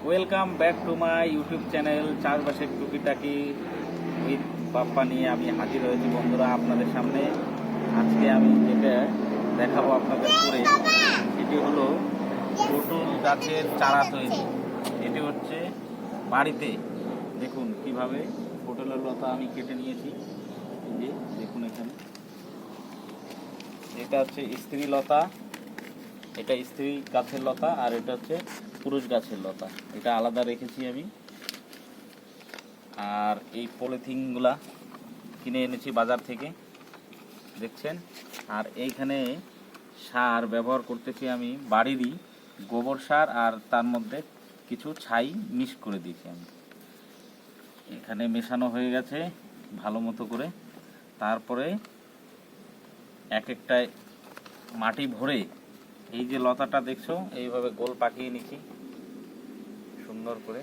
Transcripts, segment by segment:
Welcome back to my YouTube channel চাষবাসের টুকিটাকি with Bappa নিয়ে আমি হাজির হয়েছি বন্ধুরা আপনাদের সামনে। আজকে আমি যেটা দেখাবো আপনাদের করে সেটি হলো পটল গাছের চারা তৈরি। এটি হচ্ছে বাড়িতে দেখুন কিভাবে পটলের লতা আমি কেটে নিয়েছি। এই যে দেখুন এখানে এটা হচ্ছে স্ত্রী লতা, এটা স্ত্রী গাছের লতা, আর এটা হচ্ছে পুরুষ গাছের লতা। এটা আলাদা রেখেছি আমি। আর এই পলিথিনগুলা কিনে এনেছি বাজার থেকে, দেখছেন। আর এইখানে সার ব্যবহার করতেছি আমি বাড়িরই গোবর সার, আর তার মধ্যে কিছু ছাই মিক্স করে দিয়েছি আমি। এখানে মেশানো হয়ে গেছে ভালো মতো করে। তারপরে এক একটায় মাটি ভরে এই যে লতাটা দেখছো এইভাবে গোল পাকিয়ে নিচ্ছি, সুন্দর করে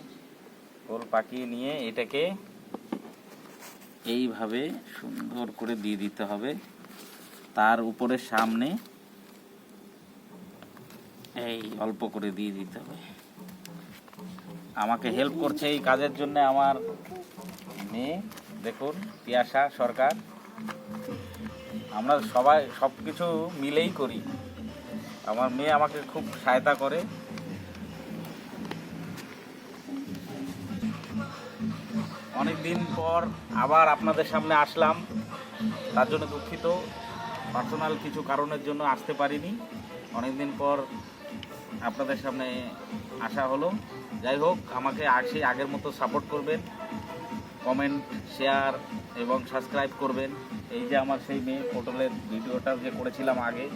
গোল পাকিয়ে নিয়ে এটাকে এইভাবে সুন্দর করে দিয়ে দিতে হবে। তার উপরে সামনে এই অল্প করে দিয়ে দিতে হবে। আমাকে হেল্প করছে এই কাজের জন্য আমার মেয়ে, দেখুন তিয়াশা সরকার। আমরা সবাই সব কিছু মিলেই করি। আমার মেয়ে আমাকে খুব সহায়তা করে। অনেক দিন পর আবার আপনাদের সামনে আসলাম, তার জন্য দুঃখিত। পার্সোনাল কিছু কারণের জন্য আসতে পারিনি। অনেক দিন পর আপনাদের সামনে আসা হলো। যাই হোক, আমাকে আগের মতো সাপোর্ট করবেন, কমেন্ট, শেয়ার এবং সাবস্ক্রাইব করবেন। এই যে আমার সেই মেয়ে, পটলের ভিডিওটা যে করেছিলাম আগে,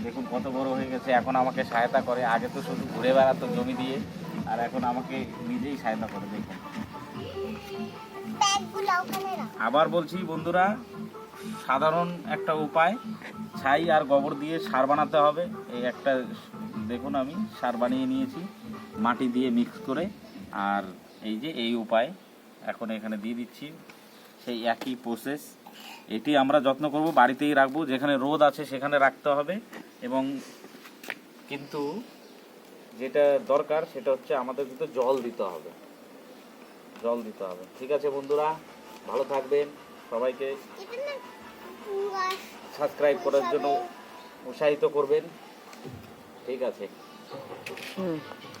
দেখুন কত বড় হয়ে গেছে। এখন আমাকে সহায়তা করে। আগে তো শুধু ঘুরে বেড়াতো জমি দিয়ে, আর এখন আমাকে নিজেই সহায়তা করে। দেখুন, আবার বলছি বন্ধুরা, সাধারণ একটা উপায়, ছাই আর গোবর দিয়ে সার বানাতে হবে। এই একটা দেখুন আমি সার বানিয়ে নিয়েছি মাটি দিয়ে মিক্স করে। আর এই যে এই উপায় এখন এখানে দিয়ে দিচ্ছি, সেই একই প্রসেস। এটি আমরা যত্ন করব, বাড়িতেই রাখবো, যেখানে রোদ আছে সেখানে রাখতে হবে। এবং কিন্তু যেটা দরকার সেটা হচ্ছে আমাদের কিন্তু জল দিতে হবে, জল দিতে হবে। ঠিক আছে বন্ধুরা, ভালো থাকবেন। সবাইকে সাবস্ক্রাইব করার জন্য উৎসাহিত করবেন। ঠিক আছে।